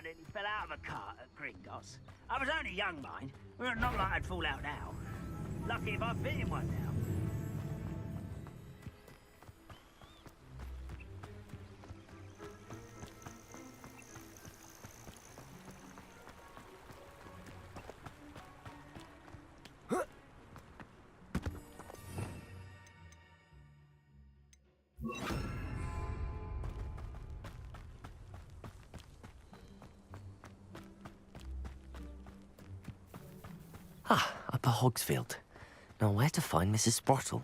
I nearly fell out of a cart at Gringotts. I was only young, mind. Well, not like I'd fall out now. Lucky if I fit in one now. Ah, Upper Hogsfield. Now where to find Mrs. Sprottle?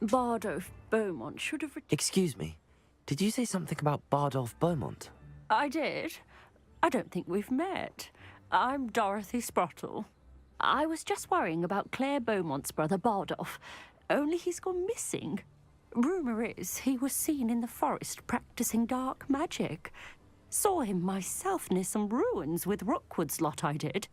Bardolph Beaumont should have... Excuse me. Did you say something about Bardolph Beaumont? I did. I don't think we've met. I'm Dorothy Sprottle. I was just worrying about Claire Beaumont's brother Bardolph. Only he's gone missing. Rumour is he was seen in the forest practicing dark magic. Saw him myself near some ruins with Rookwood's lot I did.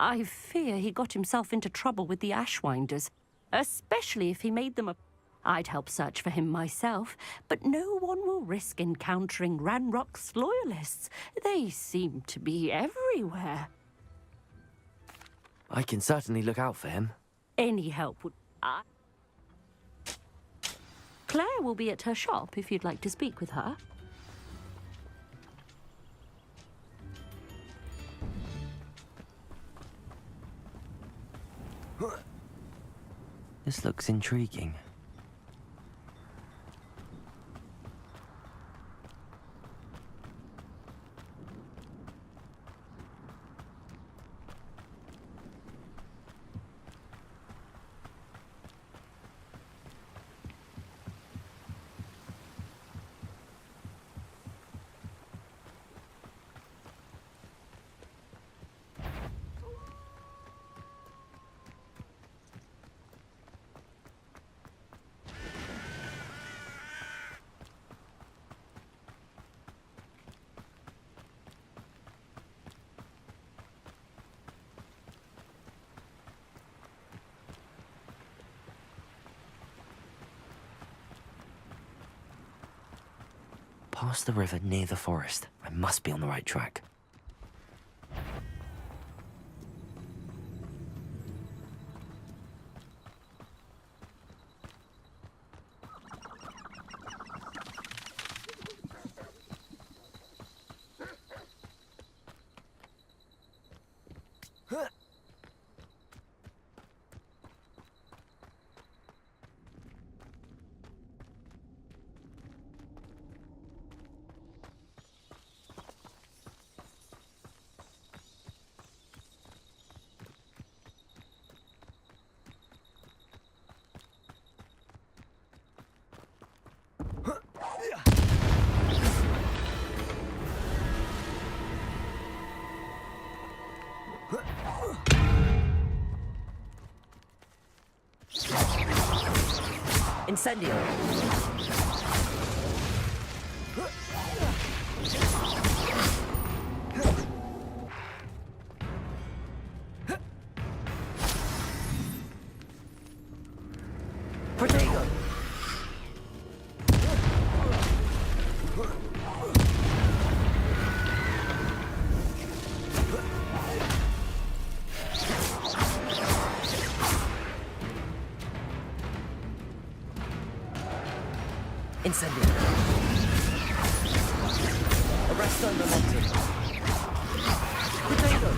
I fear he got himself into trouble with the Ashwinders, especially if he made them a... I'd help search for him myself, but no one will risk encountering Ranrock's loyalists. They seem to be everywhere. I can certainly look out for him. Any help would... Claire will be at her shop if you'd like to speak with her. This looks intriguing. Past the river near the forest. I must be on the right track. Incendio! Protego! Incendio. Arresto momentum. Potato.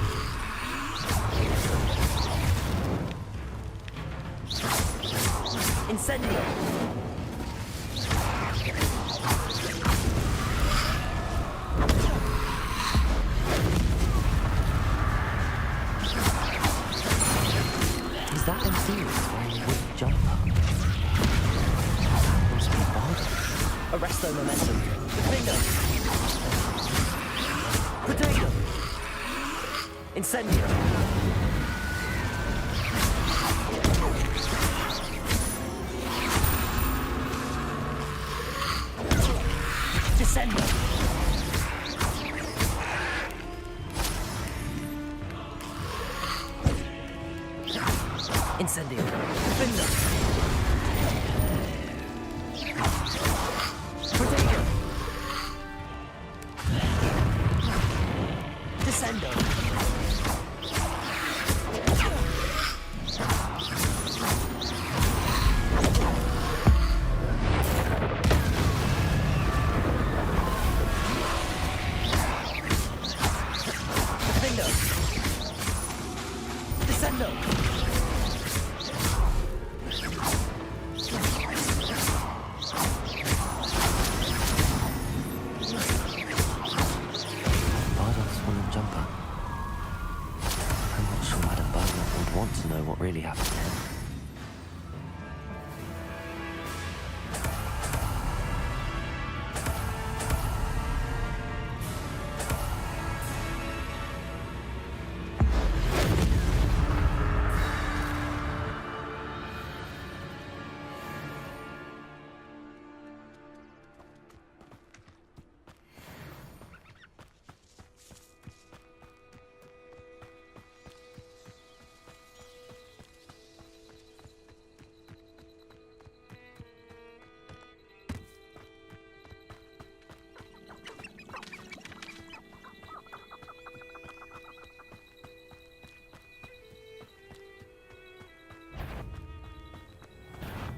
Incendio. Is that Enceus wearing a wood jumper? Must be Bardolph. Arresto momentum. Finger. Potato. Incendio. Descendo. Incendio. Finger. Potato! Descendo! Descendo! Descendo! Bardolph's woolen jumper. I'm not sure Madame Bardolph would want to know what really happened to him.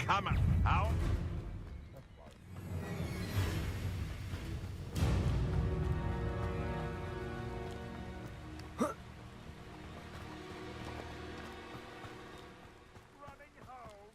Come on, out. Running home.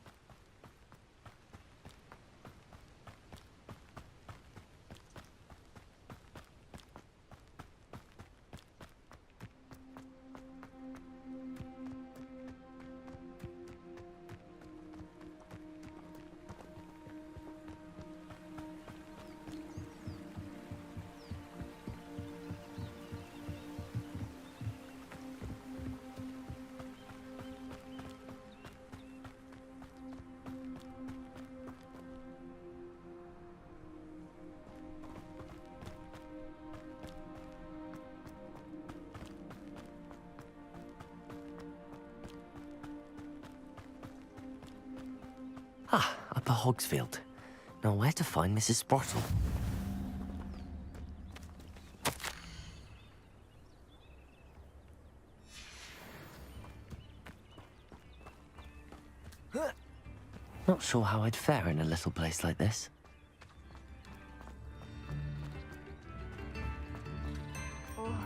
Ah, Upper Hogsfield. Now where to find Mrs. Sprottle? Not sure how I'd fare in a little place like this. Oh,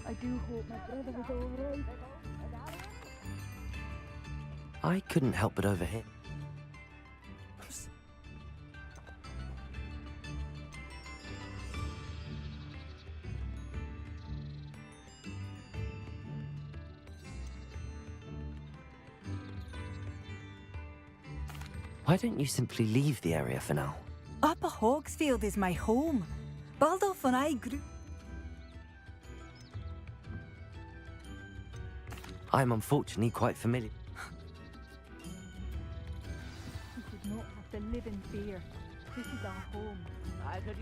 I do hope my brother was all right. I couldn't help but overhear. Why don't you simply leave the area for now? Upper Hogsfield is my home. Baldolph and I grew... I'm unfortunately quite familiar. We should not have to live in fear. This is our home.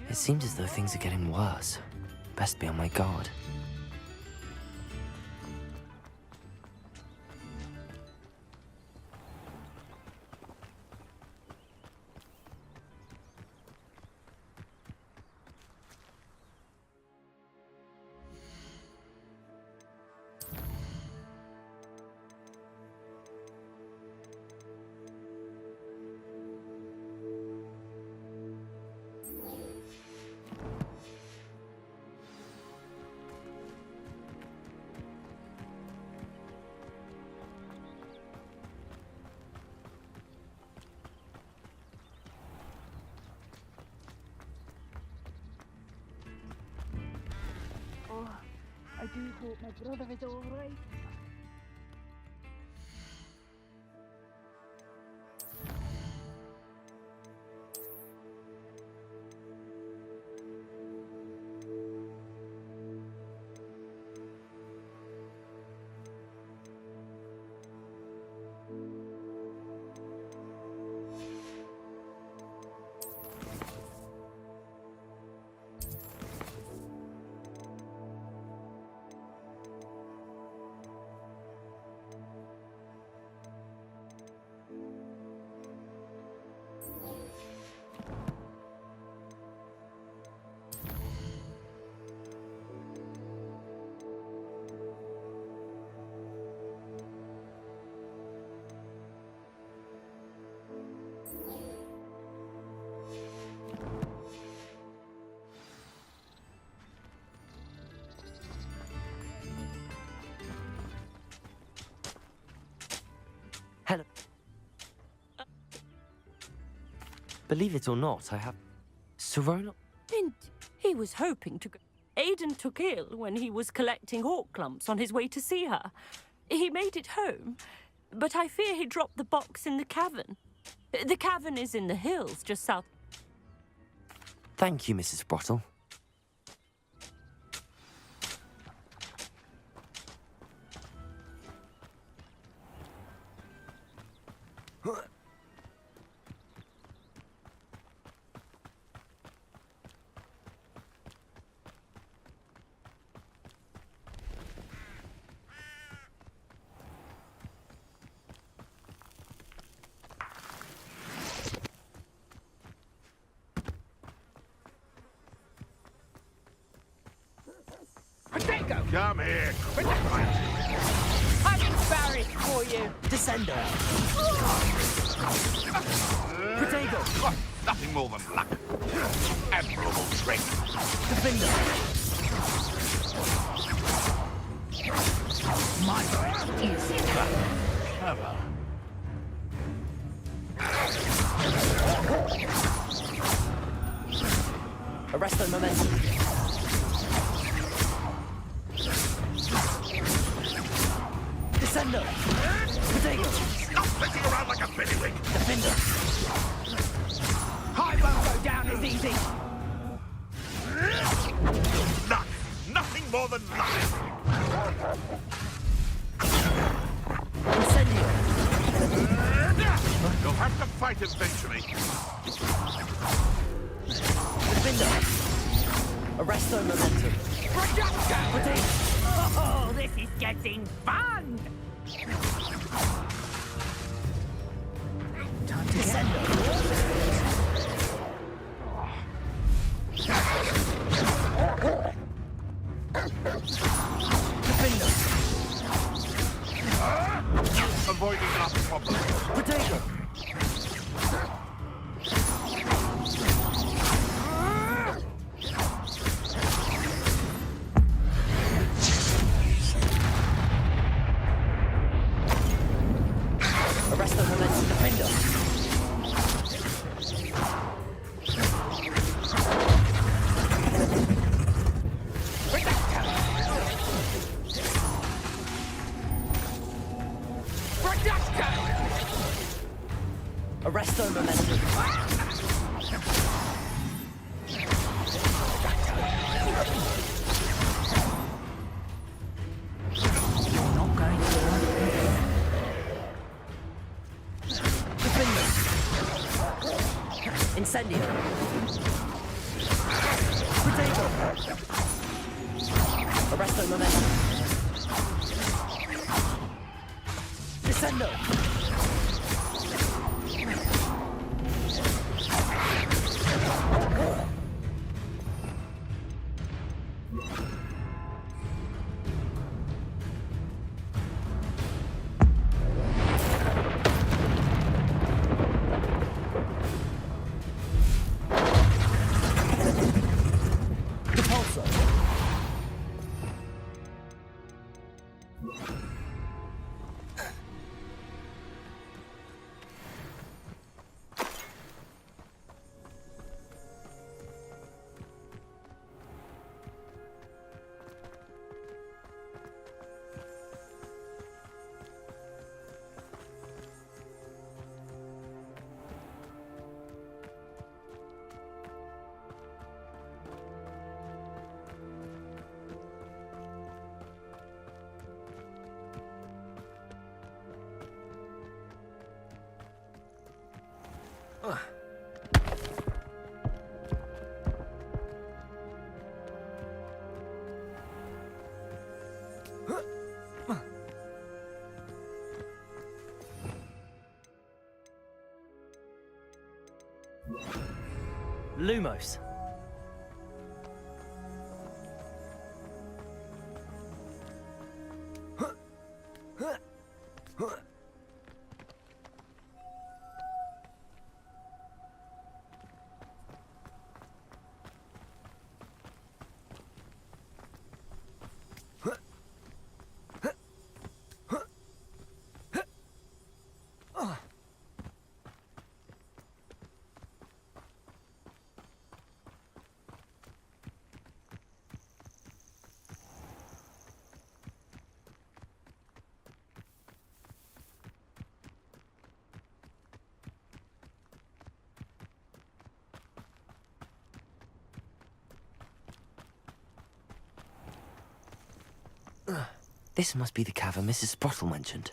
It seems as though things are getting worse. Best be on my guard. Oh, I do hope my brother is all right. Believe it or not, I have... Serona... And he was hoping to go. Aidan took ill when he was collecting hawk clumps on his way to see her. He made it home, but I fear he dropped the box in the cavern. The cavern is in the hills just south. Thank you, Mrs. Sprottle. Come here. I'm embarrassed for you. Descender! Protego! Oh, nothing more than luck. Admirable trick. Defender! My voice is Clever. Arresto momentum. Descender! Protego! Stop sitting around like a billywig. Defender! I won't go down as easy. Luck. Nothing more than luck. Incendio! You'll have to fight eventually. Defender! Arresto momentum. Protego! Oh, this is getting fun. Time to Descender! Defender! Avoiding enough problems. Protego! Arresto momentum. Defender! Arresto momentum. You're not going to want Defender! Incendio! Protego! Arresto momentum. Descendo! Repulsor! Lumos. This must be the cavern Mrs. Sprottle mentioned.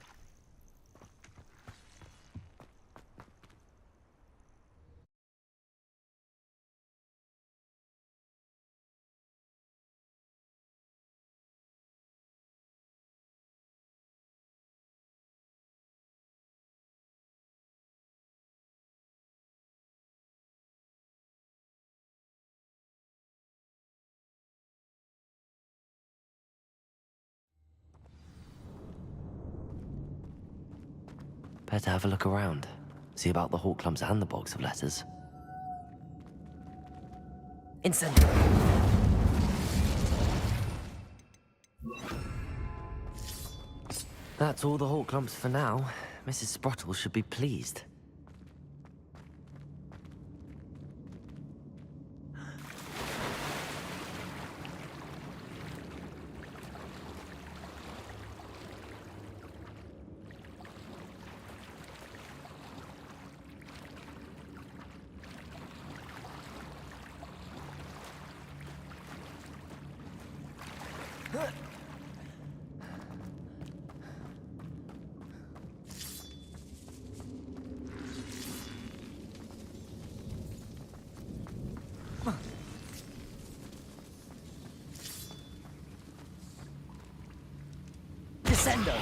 Better have a look around. See about the Hawklums and the box of letters. Incendio! That's all the Hawklums for now. Mrs. Sprottle should be pleased. Descendo!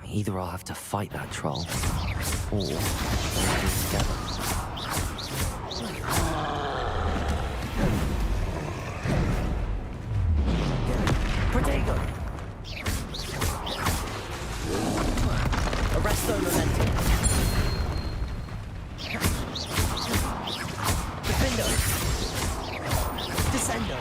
Either I'll have to fight that troll, or we'll do it together. Protego! Arresto Momento! Defendo! Descendo!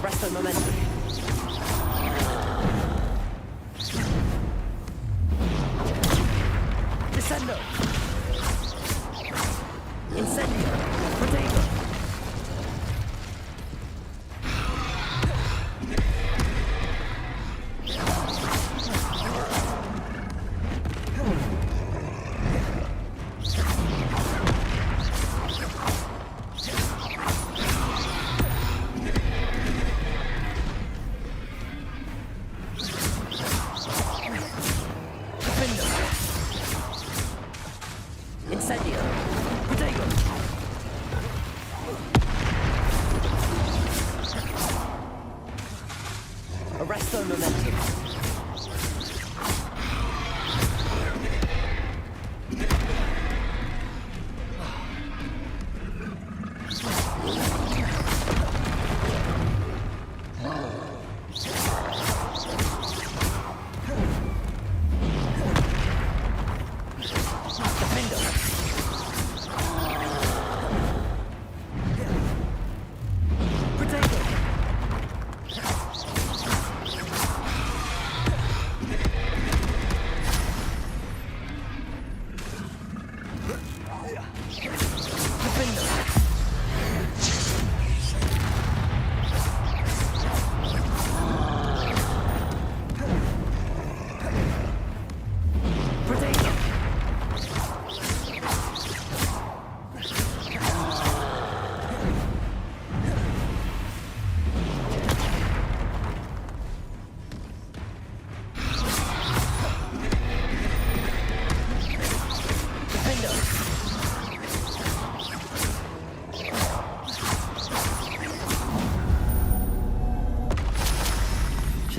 Arresto Momentum. Descendo. Incendio. Protego. Arresto Momentum.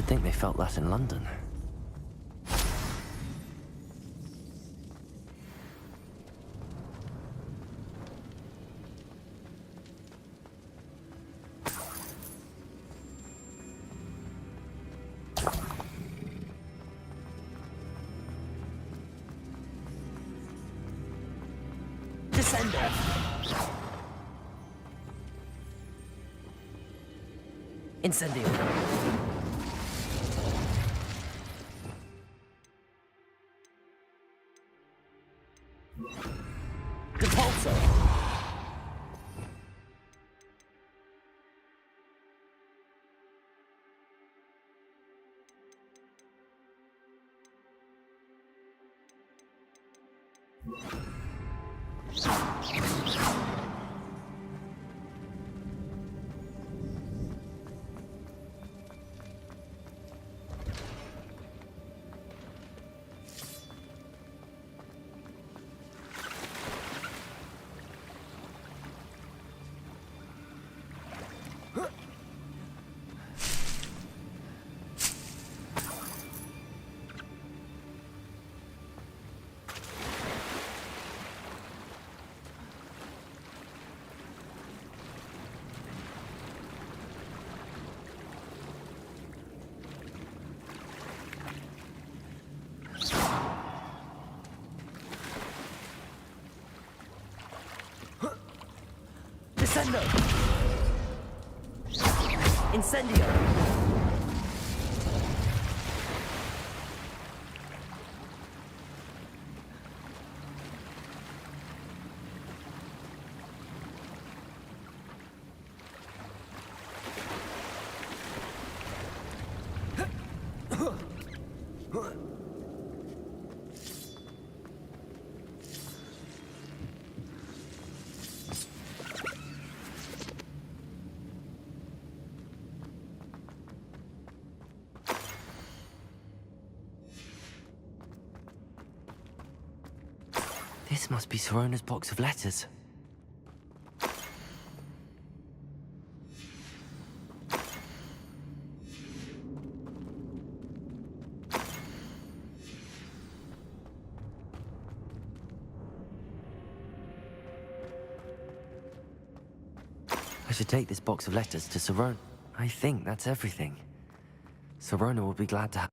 should think they felt that in London. Descender. Incendio. Repulsor. Descendo. Incendio. This must be Sorona's box of letters. I should take this box of letters to Sorona. I think that's everything. Sorona will be glad to have.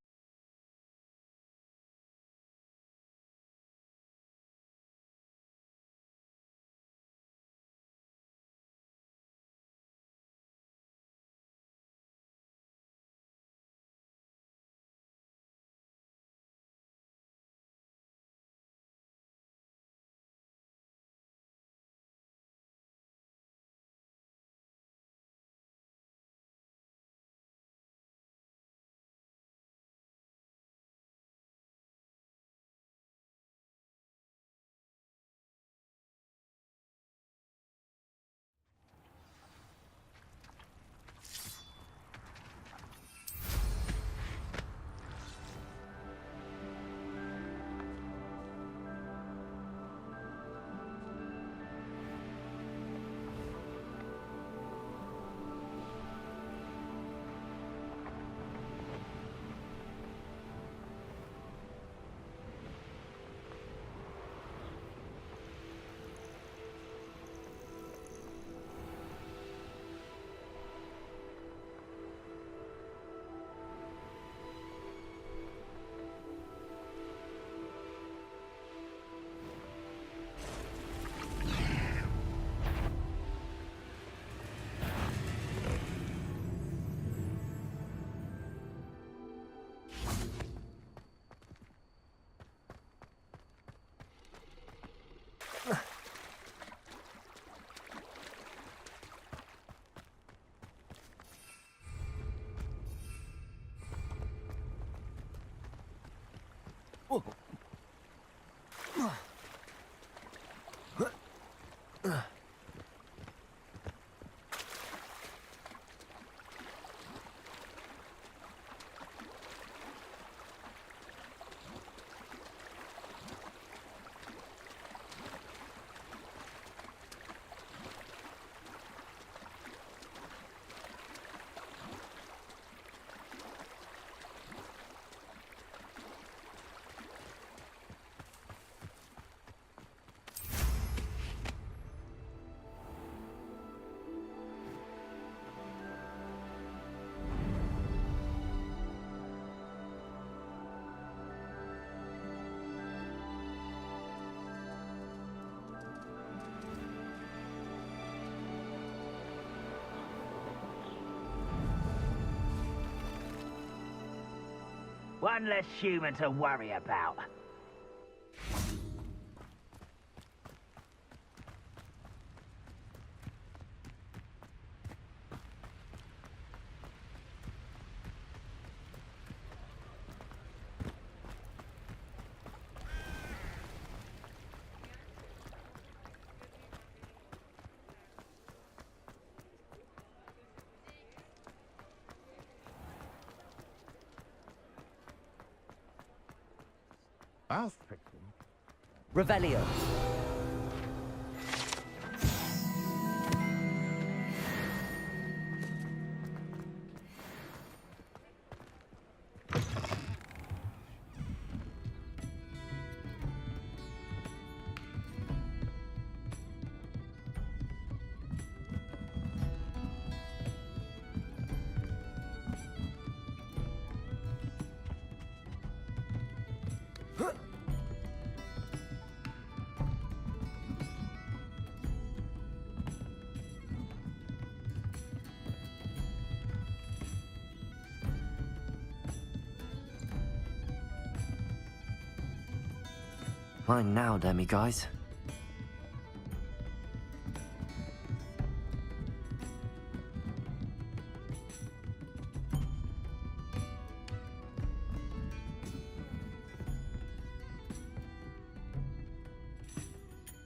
One less human to worry about. I'll fix them. Revelio. Mine now, Demi guys.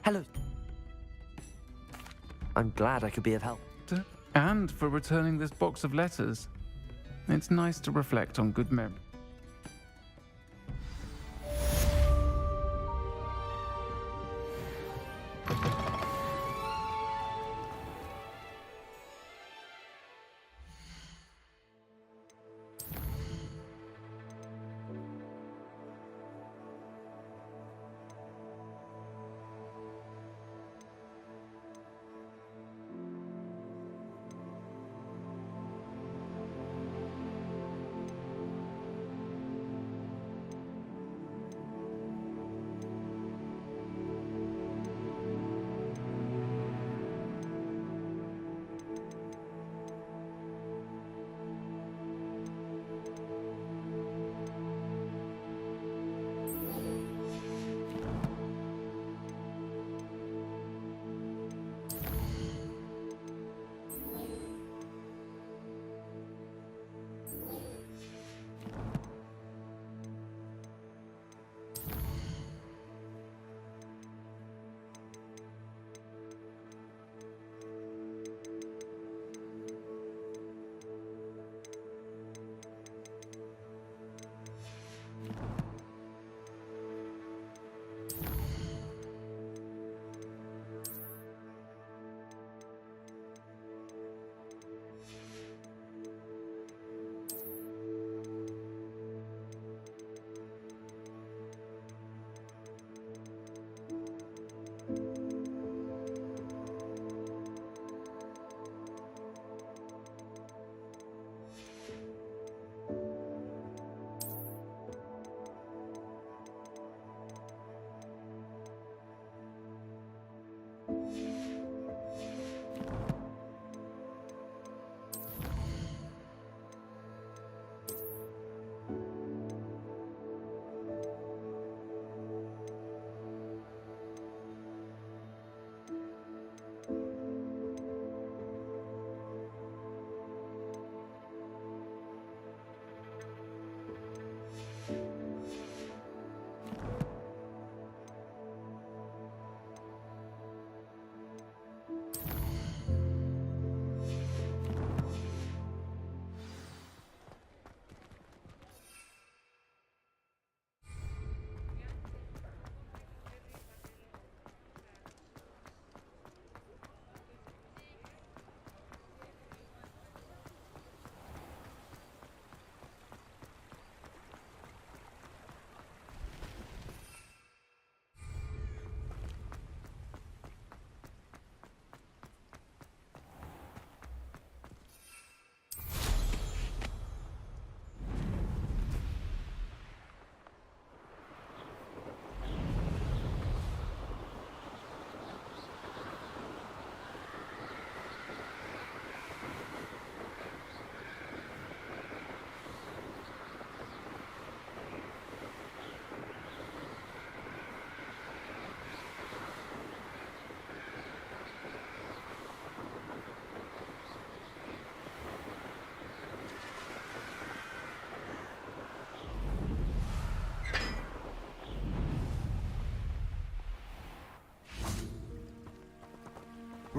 Hello. I'm glad I could be of help. And for returning this box of letters. It's nice to reflect on good memory.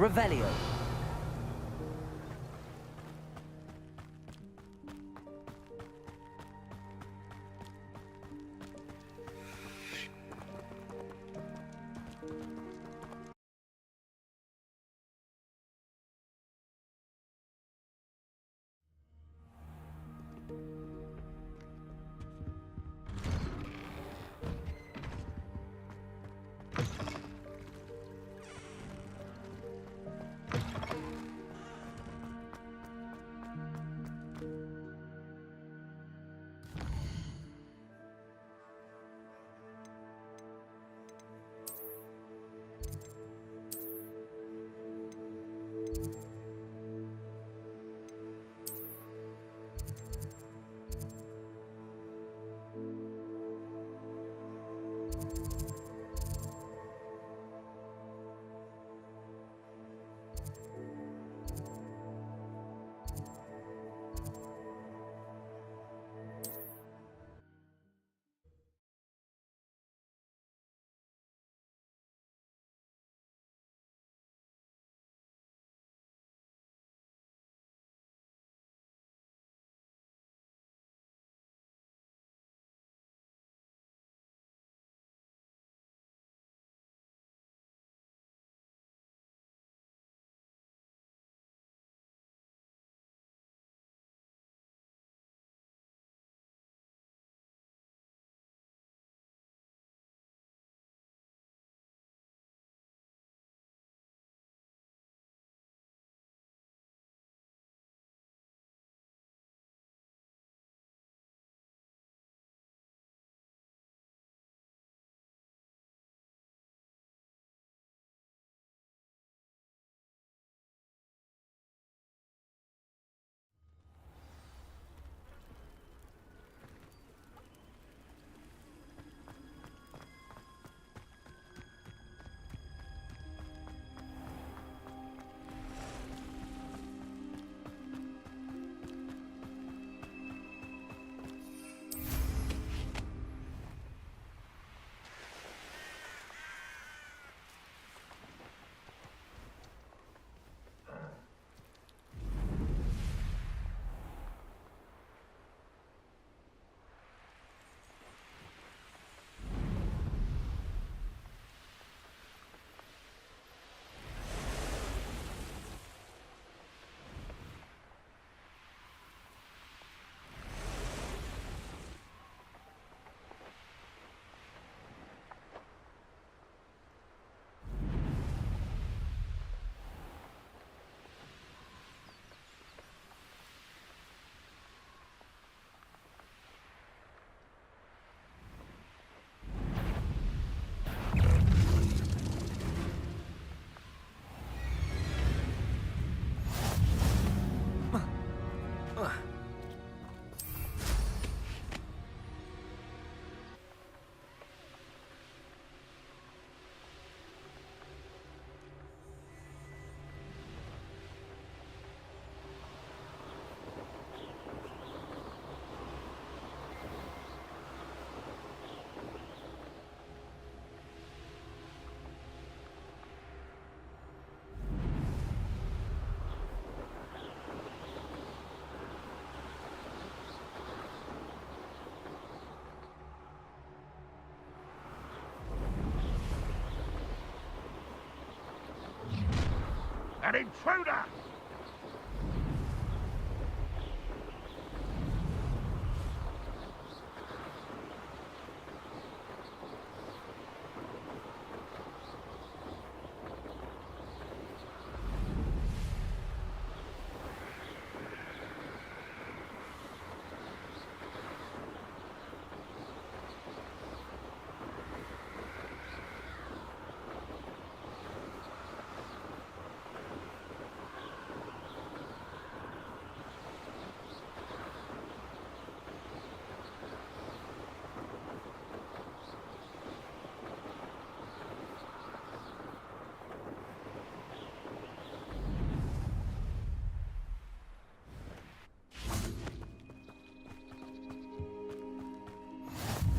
Revelio. An intruder!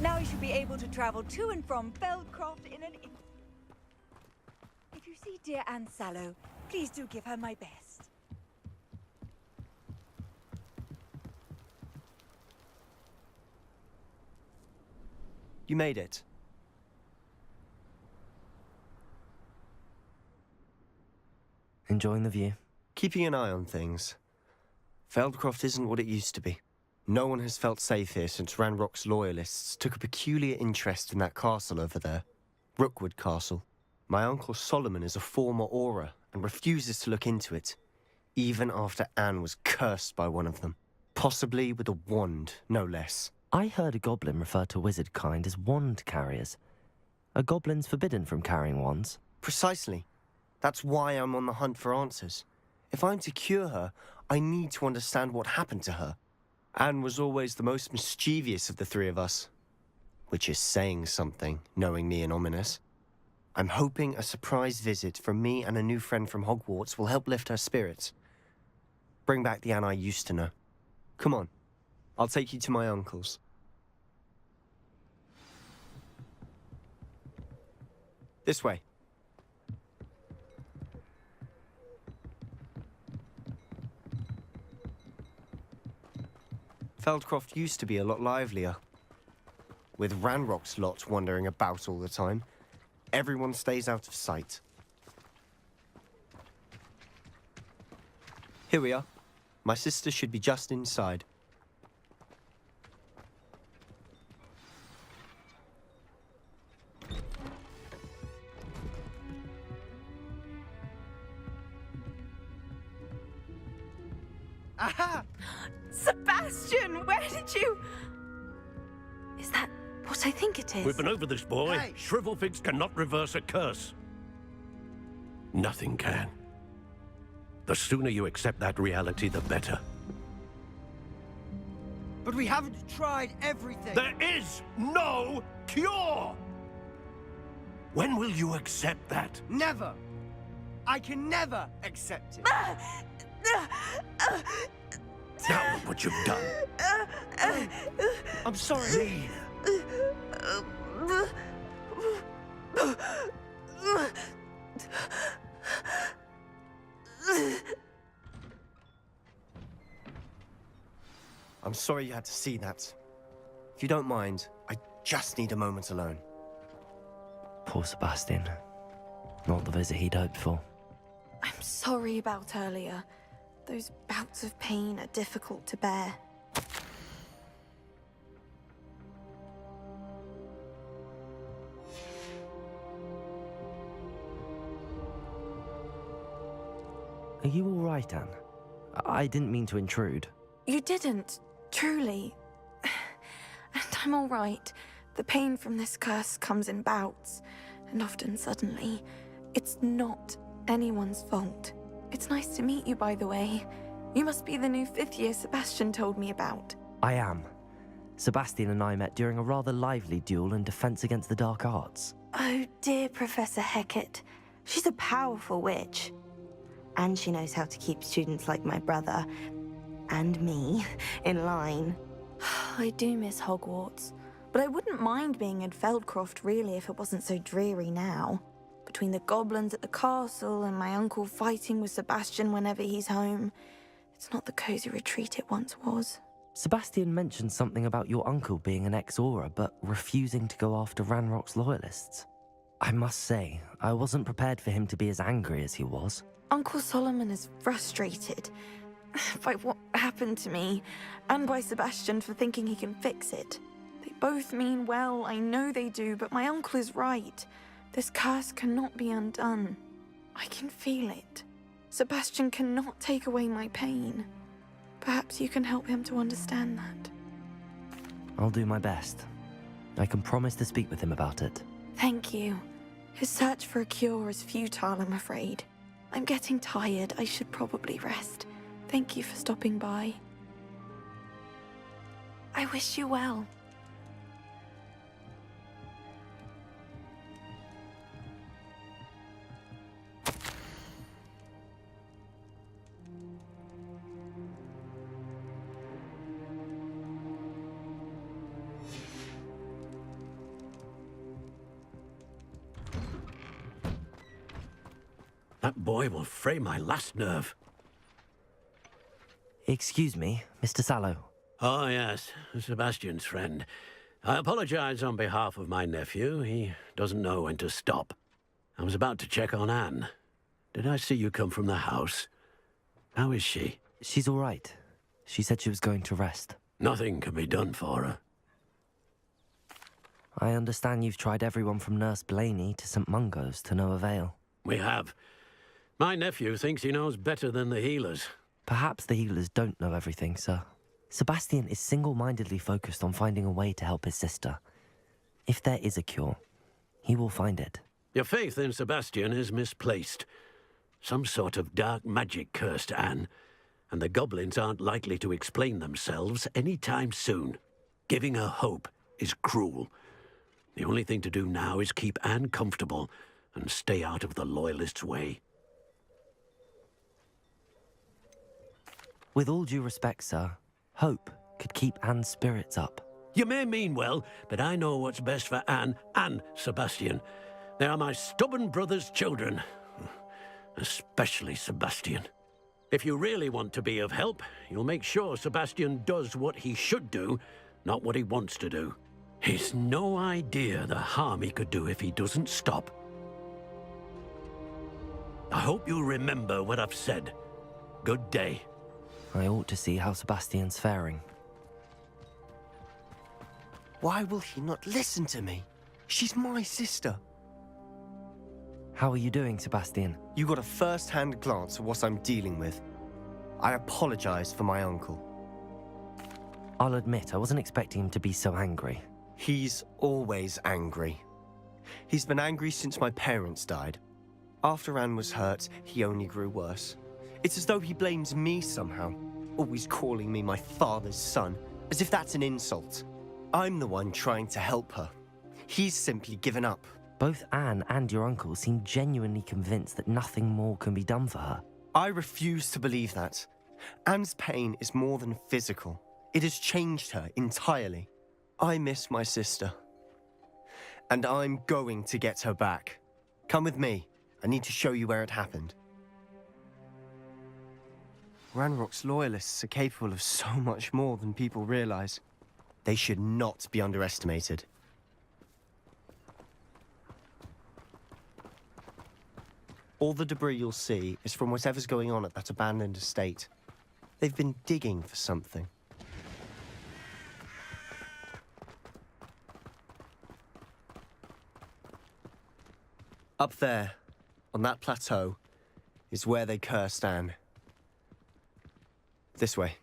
Now you should be able to travel to and from Feldcroft in an... If you see dear Anne Sallow, Please do give her my best. You made it. Enjoying the view? Keeping an eye on things. Feldcroft isn't what it used to be. No one has felt safe here since Ranrock's loyalists took a peculiar interest in that castle over there. Rookwood Castle. My uncle Solomon is a former Auror and refuses to look into it, even after Anne was cursed by one of them. Possibly with a wand, no less. I heard a goblin refer to wizard kind as wand carriers. Are goblins forbidden from carrying wands? Precisely. That's why I'm on the hunt for answers. If I'm to cure her, I need to understand what happened to her. Anne was always the most mischievous of the three of us. Which is saying something, knowing me and Ominous. I'm hoping a surprise visit from me and a new friend from Hogwarts will help lift her spirits. Bring back the Anne I used to know. Come on, I'll take you to my uncle's. This way. Feldcroft used to be a lot livelier. With Ranrock's lot wandering about all the time, everyone stays out of sight. Here we are. My sister should be just inside. Aha! Sebastian, where did you... Is that what I think it is? We've been over this, boy. Hey! Shrivelfigs cannot reverse a curse. Nothing can. The sooner you accept that reality, the better. But we haven't tried everything. There is no cure! When will you accept that? Never! I can never accept it. Now look what you've done. I'm sorry. I'm sorry you had to see that. If you don't mind, I just need a moment alone. Poor Sebastian. Not the visit he'd hoped for. I'm sorry about earlier. Those bouts of pain are difficult to bear. Are you all right, Anne? I didn't mean to intrude. You didn't, truly. And I'm all right. The pain from this curse comes in bouts, and often suddenly. It's not anyone's fault. It's nice to meet you, by the way. You must be the new 5th year Sebastian told me about. I am. Sebastian and I met during a rather lively duel in Defense Against the Dark Arts. Oh, dear Professor Hecat. She's a powerful witch. And she knows how to keep students like my brother, and me, in line. I do miss Hogwarts, but I wouldn't mind being in Feldcroft, really, if it wasn't so dreary now. Between the goblins at the castle and my uncle fighting with Sebastian whenever he's home, it's not the cozy retreat it once was. Sebastian mentioned something about your uncle being an ex-Auror, but refusing to go after Ranrock's loyalists. I must say, I wasn't prepared for him to be as angry as he was. Uncle Solomon is frustrated by what happened to me, and by Sebastian for thinking he can fix it. They both mean well, I know they do, but my uncle is right. This curse cannot be undone. I can feel it. Sebastian cannot take away my pain. Perhaps you can help him to understand that. I'll do my best. I can promise to speak with him about it. Thank you. His search for a cure is futile, I'm afraid. I'm getting tired. I should probably rest. Thank you for stopping by. I wish you well. That boy will fray my last nerve. Excuse me, Mr. Sallow. Oh, yes, Sebastian's friend. I apologize on behalf of my nephew. He doesn't know when to stop. I was about to check on Anne. Did I see you come from the house? How is she? She's all right. She said she was going to rest. Nothing can be done for her. I understand you've tried everyone from Nurse Blaney to St. Mungo's to no avail. We have. My nephew thinks he knows better than the healers. Perhaps the healers don't know everything, sir. Sebastian is single-mindedly focused on finding a way to help his sister. If there is a cure, he will find it. Your faith in Sebastian is misplaced. Some sort of dark magic cursed Anne, and the goblins aren't likely to explain themselves anytime soon. Giving her hope is cruel. The only thing to do now is keep Anne comfortable and stay out of the Loyalists' way. With all due respect, sir, hope could keep Anne's spirits up. You may mean well, but I know what's best for Anne and Sebastian. They are my stubborn brother's children. Especially Sebastian. If you really want to be of help, you'll make sure Sebastian does what he should do, not what he wants to do. He's no idea the harm he could do if he doesn't stop. I hope you'll remember what I've said. Good day. I ought to see how Sebastian's faring. Why will he not listen to me? She's my sister. How are you doing, Sebastian? You got a first-hand glance at what I'm dealing with. I apologize for my uncle. I'll admit, I wasn't expecting him to be so angry. He's always angry. He's been angry since my parents died. After Anne was hurt, he only grew worse. It's as though he blames me somehow, always calling me my father's son, as if that's an insult. I'm the one trying to help her. He's simply given up. Both Anne and your uncle seem genuinely convinced that nothing more can be done for her. I refuse to believe that. Anne's pain is more than physical. It has changed her entirely. I miss my sister. And I'm going to get her back. Come with me. I need to show you where it happened. Ranrock's Loyalists are capable of so much more than people realize. They should not be underestimated. All the debris you'll see is from whatever's going on at that abandoned estate. They've been digging for something. Up there, on that plateau, is where they cursed Anne. This way.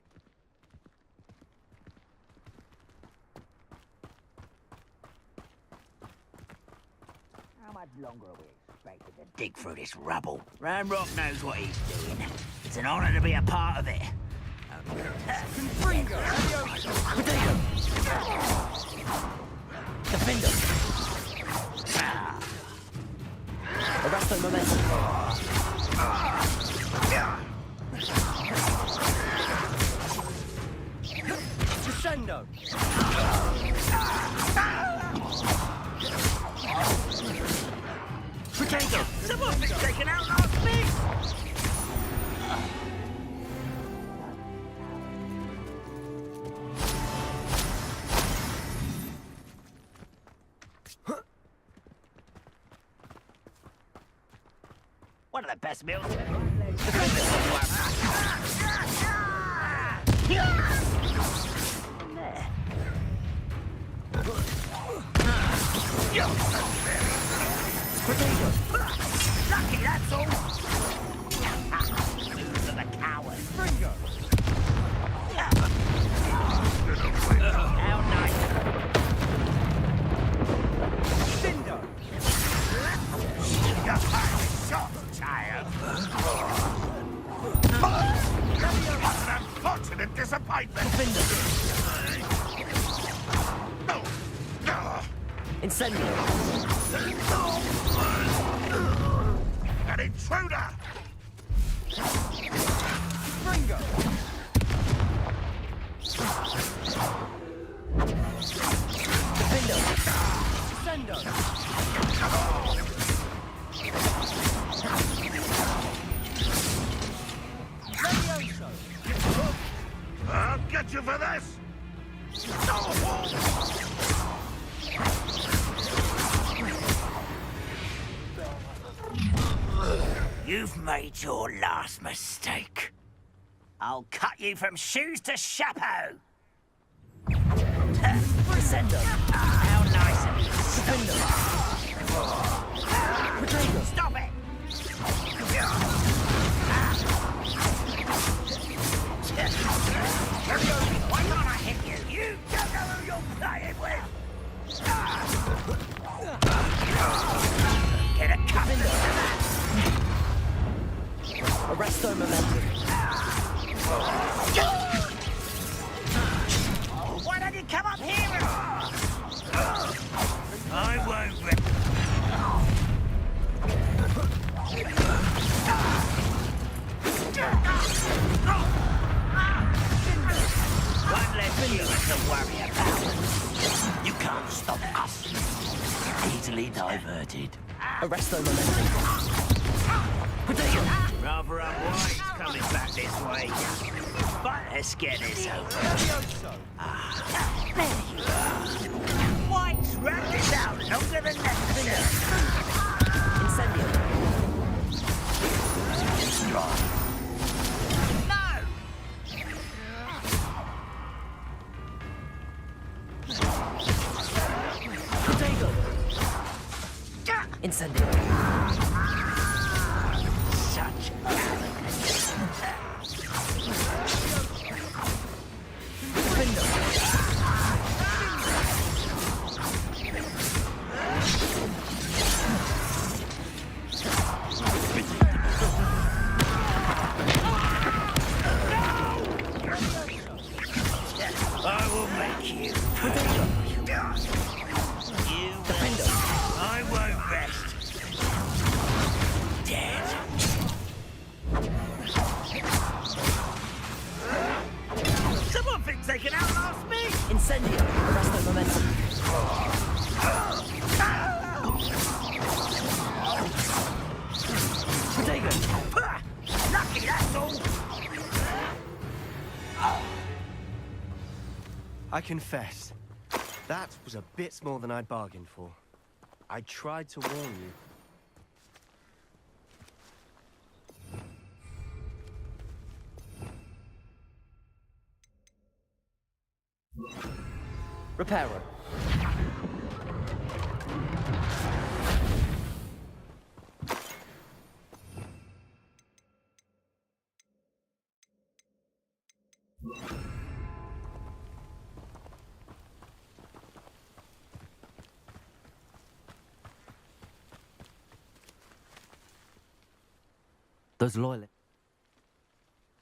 How much longer are we expected to dig through this rubble? Ranrock knows what he's doing. It's an honor to be a part of it. Confringo! Potato! Defender! Arresto momentum. Crescendo! Potato! Someone's been taken out last week! One of the best meals. Lucky, that's all. News of a coward. How nice. Cinder! You're highly shocked, child. What an unfortunate disappointment. Incendio! An intruder! Ringo! Defendo! Sendo! get you for this! You've made your last mistake. I'll cut you from shoes to chapeau. Descendo. How nice of you. Stop it! Why can't I hit you? You don't know who you're playing with! Get a cut into that! Arresto momentum. Why don't you come up here? I won't rip. One less human to worry about. You can't stop us. Easily diverted. Arresto momentum. Rather unwise coming back this way. But let's get this over. There you are. White's wrapped this out longer than necessary. Incendio. Strong. No! Potato. Incendio. Such I will make you. You will. I won't rest. Dead. Someone thinks they can outlast me. Incendio. Arresto momentum. Potato. Lucky, that's all. I confess, that was a bit more than I'd bargained for. I tried to warn you. Reparo. Those loyalists.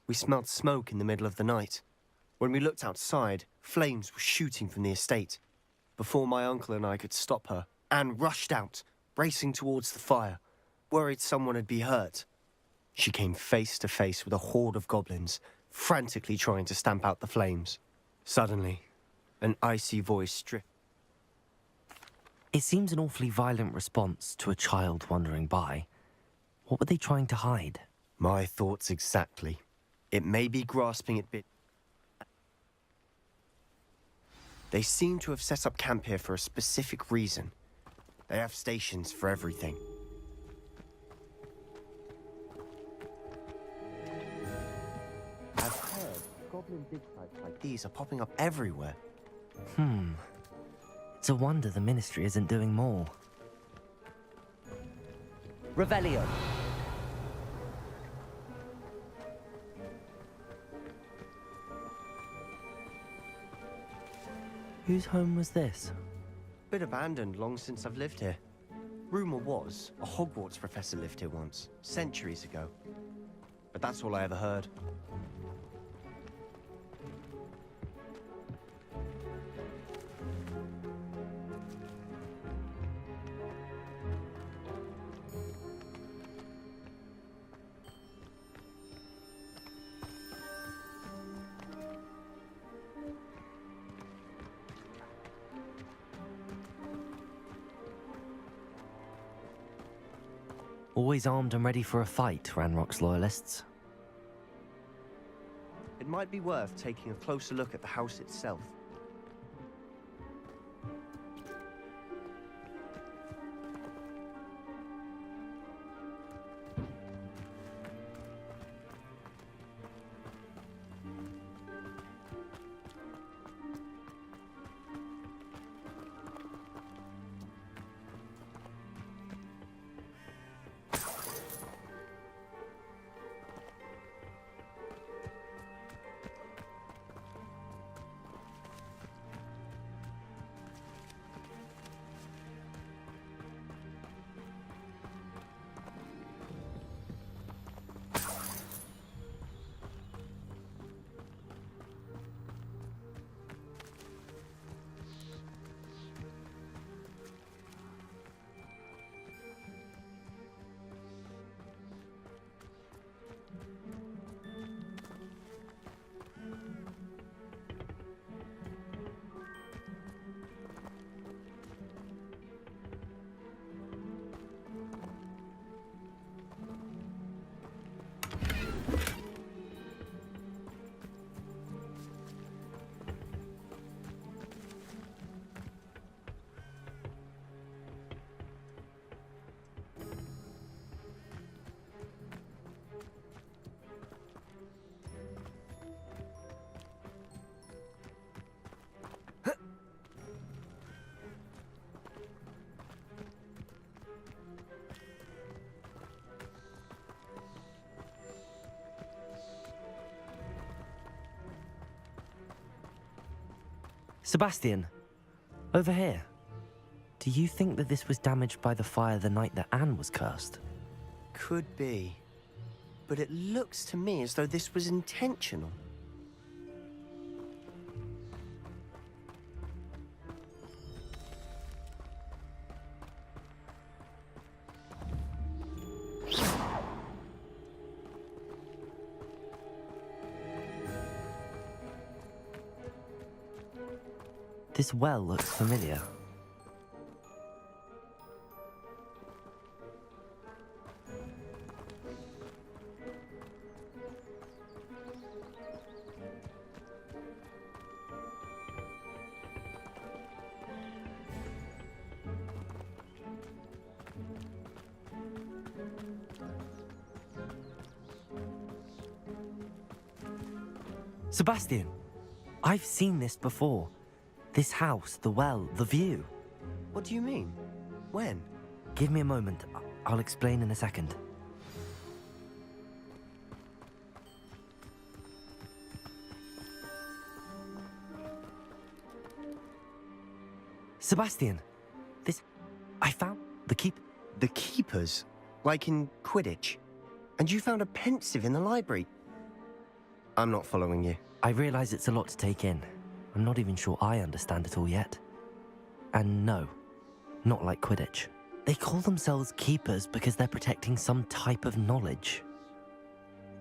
We smelled smoke in the middle of the night. When we looked outside, flames were shooting from the estate. Before my uncle and I could stop her, Anne rushed out, racing towards the fire, worried someone had been hurt. She came face to face with a horde of goblins, frantically trying to stamp out the flames. Suddenly, an icy voice stripped. It seems an awfully violent response to a child wandering by. What were they trying to hide? My thoughts exactly. It may be grasping at bit. They seem to have set up camp here for a specific reason. They have stations for everything. I've heard goblin dig sites like these are popping up everywhere. It's a wonder the Ministry isn't doing more. Revelio. Whose home was this? Bit abandoned long since I've lived here. Rumor was a Hogwarts professor lived here once, centuries ago. But that's all I ever heard. Always armed and ready for a fight, Ranrock's loyalists. It might be worth taking a closer look at the house itself. Sebastian, over here. Do you think that this was damaged by the fire the night that Anne was cursed? Could be. But it looks to me as though this was intentional. This well looks familiar. Sebastian, I've seen this before. This house, the well, the view. What do you mean? When? Give me a moment. I'll explain in a second. Sebastian, I found the keep. The keepers? Like in Quidditch? And you found a pensive in the library? I'm not following you. I realize it's a lot to take in. I'm not even sure I understand it all yet. And no, not like Quidditch. They call themselves keepers because they're protecting some type of knowledge.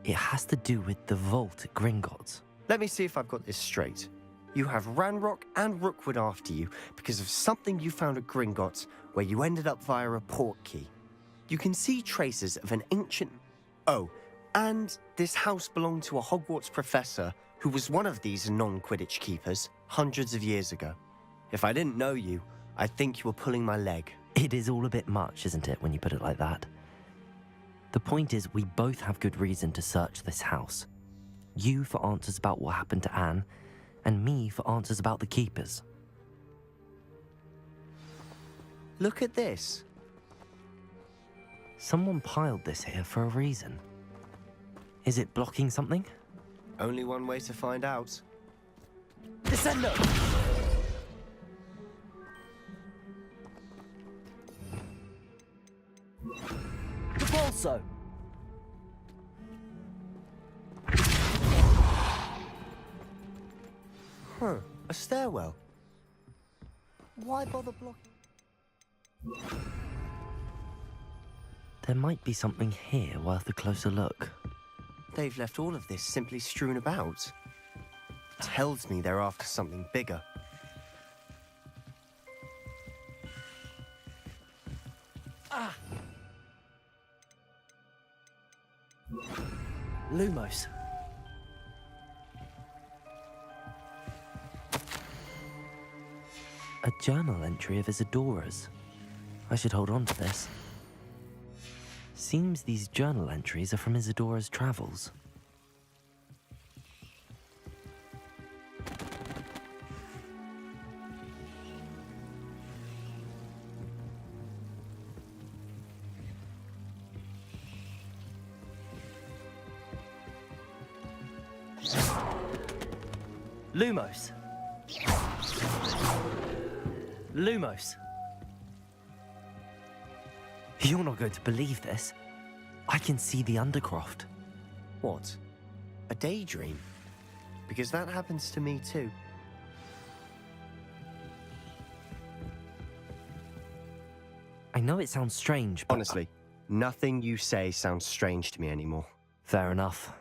It has to do with the vault at Gringotts. Let me see if I've got this straight. You have Ranrock and Rookwood after you because of something you found at Gringotts where you ended up via a portkey. You can see traces of an ancient... Oh, and this house belonged to a Hogwarts professor who was one of these non-Quidditch keepers hundreds of years ago. If I didn't know you, I'd think you were pulling my leg. It is all a bit much, isn't it, when you put it like that? The point is, we both have good reason to search this house. You for answers about what happened to Anne, and me for answers about the keepers. Look at this. Someone piled this here for a reason. Is it blocking something? Only one way to find out. Descendo! The Bolso! Huh, a stairwell. Why bother blocking? There might be something here worth a closer look. They've left all of this simply strewn about. Tells me they're after something bigger. Ah! Lumos. A journal entry of Isadora's. I should hold on to this. Seems these journal entries are from Isadora's travels. Lumos. Lumos. You're not going to believe this. I can see the Undercroft. What? A daydream? Because that happens to me too. I know it sounds strange, but... Honestly, nothing you say sounds strange to me anymore. Fair enough.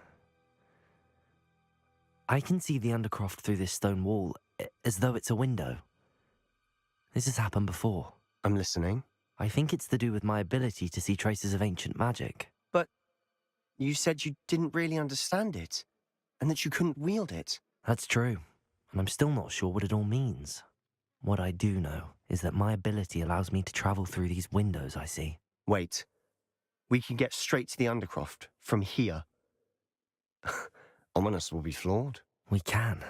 I can see the Undercroft through this stone wall, as though it's a window. This has happened before. I'm listening. I think it's to do with my ability to see traces of ancient magic. But you said you didn't really understand it, and that you couldn't wield it. That's true, and I'm still not sure what it all means. What I do know is that my ability allows me to travel through these windows I see. Wait. We can get straight to the Undercroft from here. Ominous will be flawed. We can.